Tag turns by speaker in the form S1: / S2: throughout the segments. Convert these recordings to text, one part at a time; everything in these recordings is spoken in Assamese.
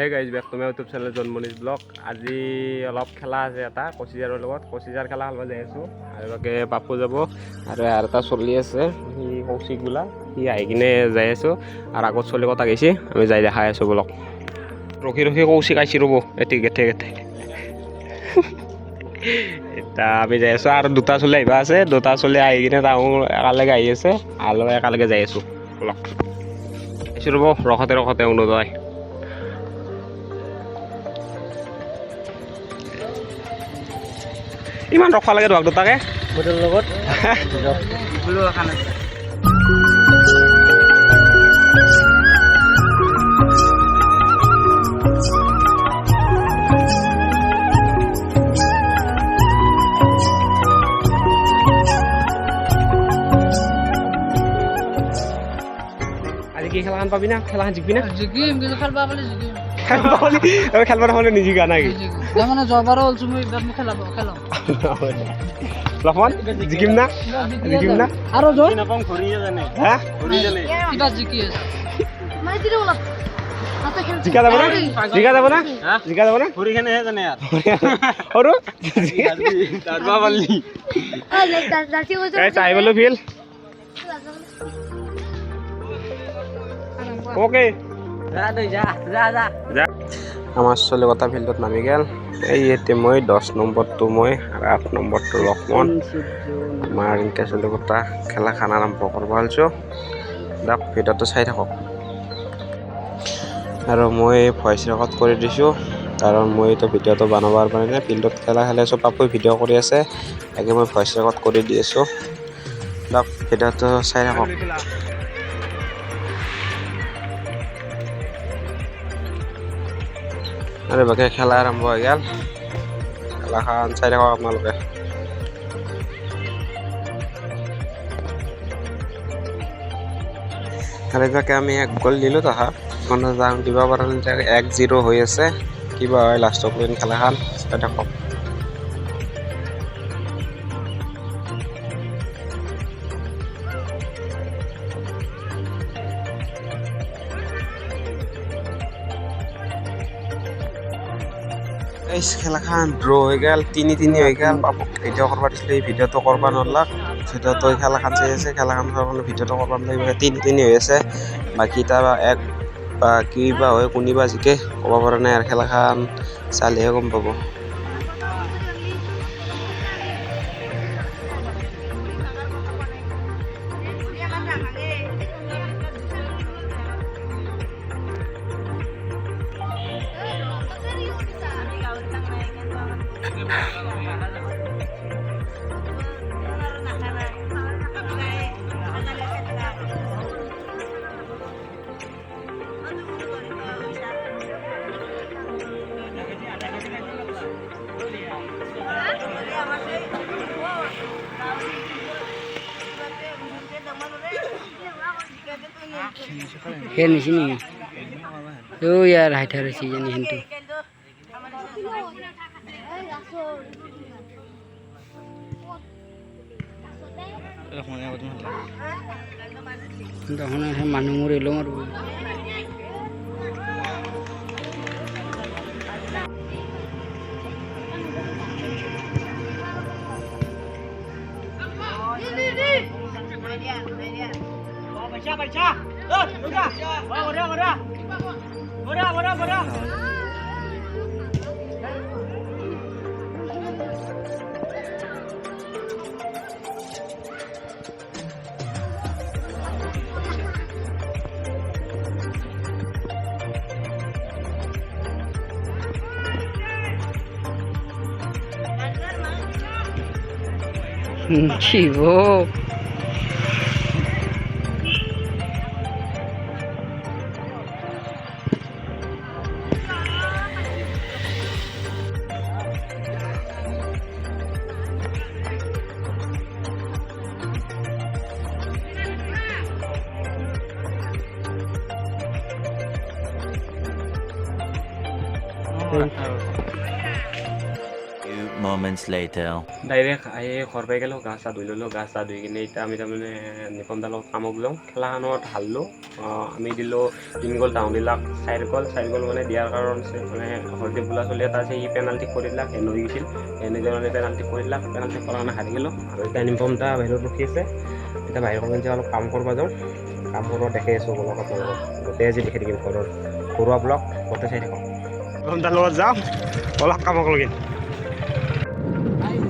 S1: Hey guys, back to my YouTube channel John Monish Vlog. আজি অলপ খেলা আছে এটা কচিজাৰৰ লগত কচিজাৰ খেলা খেলবা যাই আছো আৰু বাকি পাপু যাব আৰু এটা চলি আছে ই কৌশিক গুলা ই আহি কিনে যাই আছো আৰু আগত চলি কথা গৈছে আমি যাই দেখাই আছো ব্লগ ৰখি ৰখি কৌশিক আইছি ৰব এটি গেটে এটা আমি যাই আছো আৰু দুটা চলি আহিবা আছে দুটা চলি আহি কিনে তাহো একালগে আহি আছে আৰু একালগে যাই আছো ব্লগ আইছি ৰব ৰখতে অনুদয় ইমান ৰখা লাগে ধক দুটাকে বটলৰ লগত বুলো খানা আজি কি খেলাখান পাবি না খেলাখান জিকবি না
S2: জিকিম কিন্তু খেলবা পালে জিকিম
S1: খেলবা নহলে নিজিকা নাকি
S2: মানে জবারও অলছো মই খেলাম
S1: লফন জিকিম না
S2: আৰু জোর
S1: নাপাম ঘুরিয়ে জানে হ্যাঁ ঘুরিয়ে জানে
S2: কিবা জিকি আছে মাই দিলে বলা হাতে খেল
S1: জিকা যাব না জিকা যাব না ঘুরি কেনে হে জানে यार আৰু দারবা বললি
S2: দাসি কইছো
S1: এই চাই বলো ফিল ওকে আমার চলে কথা ফিল্ডত নামি গেল এই এতে মই 10 নম্বরটো মই আর 8 নম্বরটো লক্ষ্মণ আমার ইনকে চলে কথা খেলা খান আরম্ভ করব আলছো দাক ভিডিওটো চাই থাকক আর মই ভয়েস রেকর্ড করে দিছো কারণ মই তো ভিডিওটো বানাবার পারে না ফিল্ডত খেলা খেলাইছো পাপু ভিডিও কৰি আছে আগে মই ভয়েস রেকর্ড করে দিয়েছো দাক ভিডিওটো চাই থাকক আরে বাকি খেলা আরম্ভ হয়ে গেল খেলা খান চাই থাকক আপনালোকে খালি বাকি আমি এক গোল দিলো তাহা মানে যাওঁ দিবা পাৰিলে 1-0 হৈ আছে কিবা হয় লাষ্টত খেলা খান চাই থাকক খেলাখান ড্ৰ হৈ গেল 3-3 হৈ গেল পাপক ভিডিও কৰবা দিছিল এই ভিডিওটো কৰবা নলাক ভিডিওটো খেলাখান চাই আছে খেলাখান কাৰণে ভিডিওটো কৰবা লাগিব 3-3 হৈ আছে বাকি তাৰ এক বা কিবা হয় কোনিবা জিকে ক'ব পৰা নাই আৰু খেলাখান চালেহে গম পাব
S2: हे निसिनी ओ यार हाइटा रसी जानी हंतु दहना है मानु मरे लो मार baca bora Chivo
S3: moments later.
S1: Direct আহি ঘৰ পাই গ'লোঁ, গা চা ধুই ল'লোঁ, গা চা ধুই কিনে এতিয়া আমি তাৰমানে নিপম দাৰ লগত কামক যাওঁ। খেলাখনত হাৰলোঁ, আমি দিলোঁ 3 গ'ল, তাহোঁ দিলাক 4 গ'ল। 4 গ'ল মানে দিয়াৰ কাৰণ আছে মানে হৰদীপ বোলা চলি এটা আছে, সি পেনাল্টি কৰি দিলাক, হেন হৈ গৈছিল, এনেকৈ মানে পেনাল্টি কৰি দিলাক, পেনাল্টি কৰাৰ কাৰণে হাৰি গ'লোঁ। আৰু এতিয়া নিপম দা বাহিৰত ৰখি আছে, এতিয়া বাহিৰত যে অলপ কাম কৰিব যাওঁ, কাম কৰিব দেখি আছোঁ ব্লগত লগত, গোটেই আজি দেখি থাকিম ঘৰৰ ঘৰুৱা ব্লগ গোটেই চাই থাকক। নিপম দাৰ লগত যাওঁ, অলপ কামক লগিন।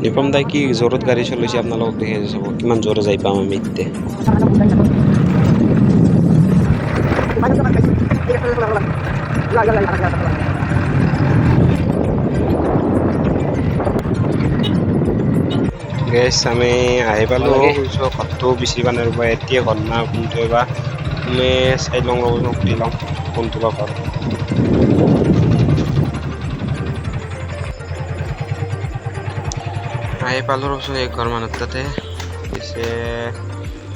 S1: নিপম দাই কি জোৰত গাড়ী চলাইছে আপোনালোকক দেখি চাব, কিমান জোৰে যাই পাম আমি এতিয়া। গেছ আমি আহি পালোঁ, ঘৰটো বেছি মানে ৰ'ব এতিয়া ঘৰ না কোনটো বা আমি চাই লওঁ ৰ'ব, সুধি লওঁ কোনটো বা ঘৰ। আহি পালোঁ ৰ'বচোন এই ঘৰ মানুহ তাতে, পিছে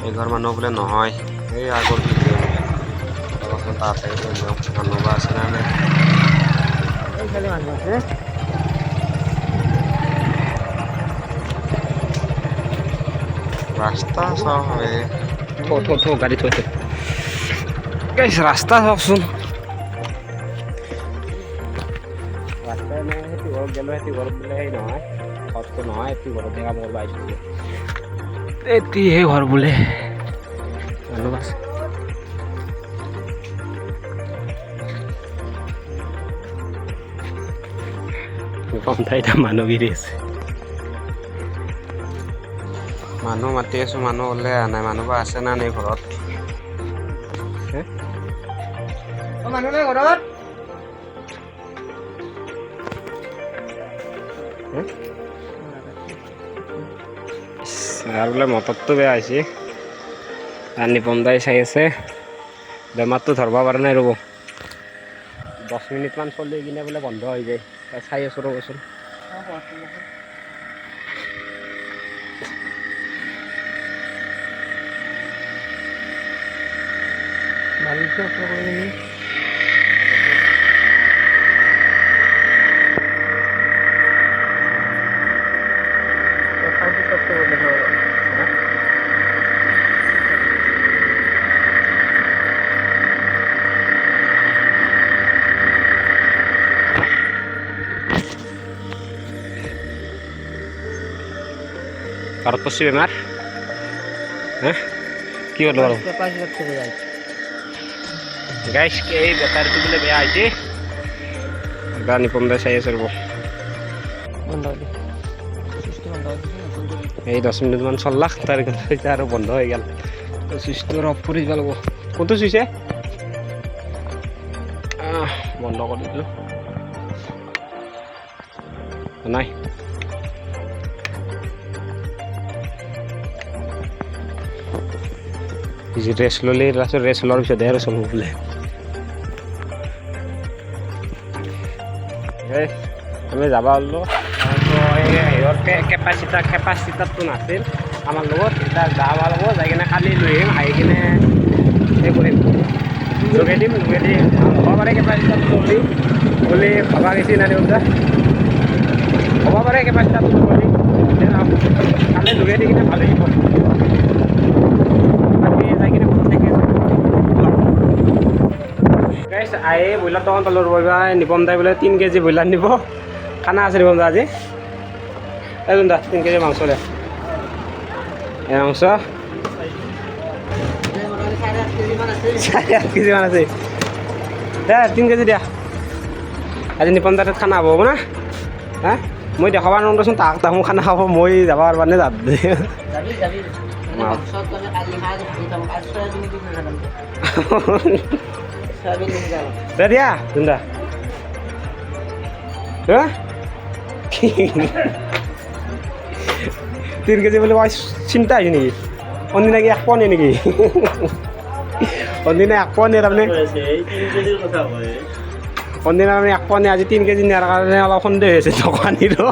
S1: এই ঘৰ মানুহ বোলে নহয়, এই আগৰ ৰ'বচোন তাতে মানুহ বা আছে না নাই। ৰাস্তা চাওক, গাড়ী থৈ ৰাস্তা চাওকচোন। ৰাস্তা এনে সেইটো ঘৰত গ'লোঁ, সেইটো ঘৰত বোলে সেই নহয়, ঘৰটো নহয়, সেইটো ঘৰত দেখা মোৰ বাইছোঁ এতিয়াহে ঘৰ বোলে মানুহ আছে। কম ঠাইতে মানুহ গিৰি আছে, মানুহ মাতি আছোঁ, মানুহ ওলাই অহা নাই, মানুহ বা আছে না নাই ঘৰত। মানুহ নাই ঘৰত। আৰু বোলে মটৰটো বেয়া হৈছে, আৰু নিপম দাই চাই আছে, বেমাৰটো ধৰিব পৰা নাই ৰ'ব, 10 মিনিটমান চলি কিনে বোলে বন্ধ হৈ যায়, চাই আছোঁ ৰ'বচোন। ঘৰত পড়ছি বেমাৰ, হ্যাঁ কি হলো বলো গাইস, এই বেটারিটো বোলে বেয়া হয়েছে, এটা নিপম দাই চাই আছে রব, এই 10 মিনিটমান চললাক, তার আর বন্ধ হয়ে গেল, সুইচটো অফ করে দিব লাগব। কোনটো সুইচে বন্ধ করে দিল নাই, ৰেষ্ট ল'লে লাষ্টত ৰেষ্ট লোৱাৰ পিছতহে আৰু চলিব বোলে। আমি যাব ওলালোঁ, কেপাচিটাৰটো নাছিল আমাৰ লগত, এতিয়া যাব লাগিব, যাই কিনে কালি লৈ আহিম, আহি কিনে সেই কৰিম, লগাই দিম, হ'ব পাৰে কেপাচিটাৰটো বুলি ভবা গৈছে না দেউতা, হ'ব পাৰে কেপাচিটাৰটো কালি লগাই দি কিনে ভালেই হ'ব। আহি ব্ৰইলাৰ দোকান পালোঁ ৰ'ব, নিপম দাই বোলে 3 কেজি ব্ৰইলাৰ নিব, খানা আছে নিপম দা আজি, এই দা 3 কেজি মাংস দে, এই মাংস 4.5 কেজি মান আছে, দে 3 কেজি দিয়া, আজি নিপম দাৰ খানা হ'ব না, হা মই দেখাব নোৱাৰোঁচোন, তাক মোৰ খানা খাব, মই যাব পাৰবা নে যাম দিয়া চিন্তা 3 কেজি বুলি কয়, চিন্তা হৈছে নেকি, অন্দিনা কি 1 পোৱা নেকি, অন্দিনা 1 পোৱা নিয়ে তাৰমানে, অন্দিনা আমি 1 পোৱা নিয়ে, আজি 3 কেজি নিয়াৰ কাৰণে অলপ সন্দেহ হৈছে দোকানীৰো।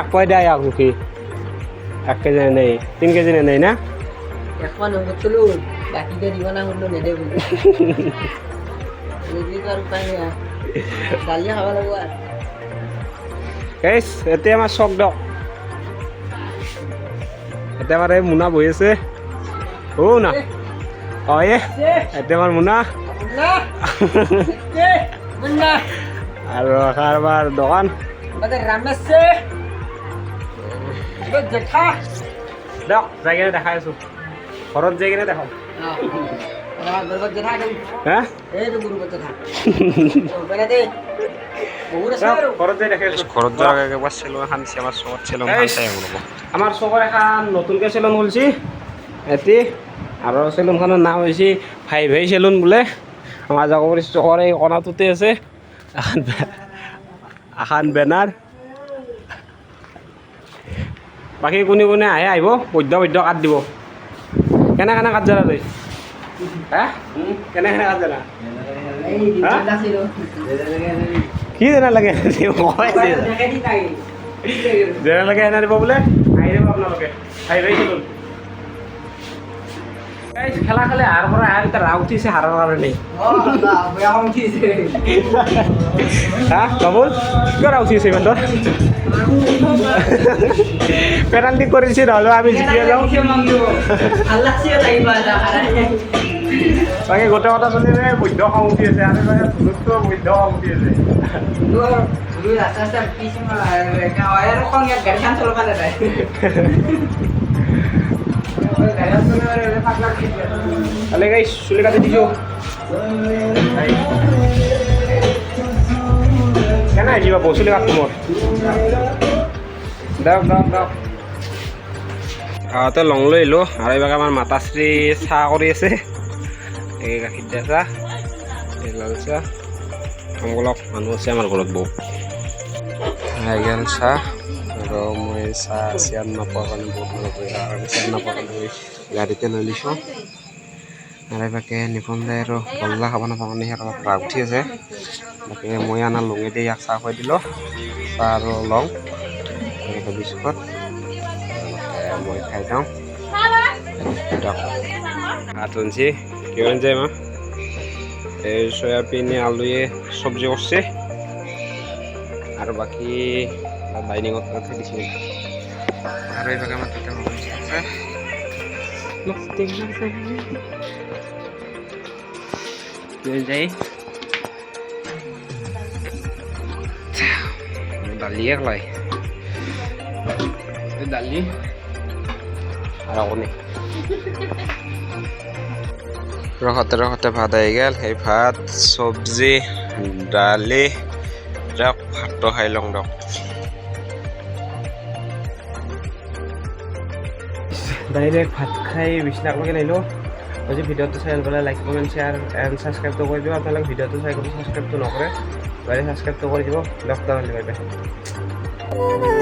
S1: এক পয় দেয় সুখী, 1 কেজি নেই, 3 কেজি নেই না,
S2: এখন উঠলো বাকিকে দিব না শুনলো নেদেব আর উপায় নাই দালি খাব লাগিব আৰু
S1: গাইছ এতিয়া আমাৰ চক দিয়ক এতিয়া আমাৰ এই মুনা বহি আছে না এতিয়া আমাৰ মুনা আৰু কাৰোবাৰ দোকান দিয়ক যাই কিনে দেখাই আছো ঘৰত যাই কিনে দেখাম হা ঘৰত যাই দেখাই আছো ঘৰত যোৱাৰ একবাৰ চেলুন এখন দিছে আমাৰ চকত চেলুন আমাৰ চকৰ এখন নতুনকৈ চেলুন খুলিছে এটি আৰু চেলুনখনৰ নাম হৈছে ভাই ভাই চেলুন বোলে আমাৰ জাগৰি চকৰ এই কণাটোতে আছে এখন বেনাৰ বাকী কোনে কোনে আহিব বৈধ্য কাট দিব কেনে কাট জানা তই হা কেনে কাট জানা কি জানা লাগে যেনে লাগে এনে দিব বোলে আহি যাব আপোনালোকে ভাই ভাই চেলুন খেলা খেলে হার পৰা এটা ৰাগ উঠিছে হাৰৰ কাৰণে হা বাবুল কিয় ৰাগ উঠিছে ইমান তোৰ পেনাল্টি কৰিছে নহ'লেও আমি জিকি যাওঁ বাকী গোটেই কথা চলি বৈধ্য খং উঠি আছে আৰু ধুনুকটো বৈধ্য খং উঠি আছে Alay guys, sulit kata dijo. Kana jiwa bo sulit kata mo. Dap. Ate long lo ilo, arai baga amar matasri sa kori ase. Ege gakhir dia sa. Elal sa. Amgolok manu ase amar golot bo. Ayan sa. আৰু মই চিয়ান নাপাওঁ কাৰণে বহুত মনত পৰিলে আৰু চিয়ান নাপাওঁ কাৰণে গাড়ীতে লৈ লৈছোঁ আৰু বাকী নিপুণ দাই আৰু গল্লা খাব নাপাওঁ কাৰণে সিহঁত অলপ ৰাগ উঠি আছে বাকী মই আনা লঙি দি ইয়াক চাহ খুৱাই দিলোঁ চাহ আৰু লং বিস্কুট মই খাই যাওঁ ভাত আনছি কি আনছে মা এই চয়াবিন আলুৱে চব্জি করছে আর বাকি ডাইনিংত থৈ দিছে আর এই বাগানত দুটা মোবাইল আছে যাই দালিয়ে খাই দালি আর অনেক ৰখতে ভাত আহি গেল সেই ভাত চব্জি দালি যাওক ভাতটো খাই লওঁ দিয়ক ডাইৰেক্ট ভাত খাই বিছনালৈকে নাহিলোঁ যদি ভিডিঅ'টো চাই পেলাই লাইক কমেণ্ট শ্বেয়াৰ এণ্ড ছাবস্ক্ৰাইবটো কৰি দিব আপোনালোকে ভিডিঅ'টো চাই কৰি ছাবস্ক্ৰাইবটো নকৰে বাইৰে ছাবস্ক্ৰাইবটো কৰি দিব লকডাউন বাই বাই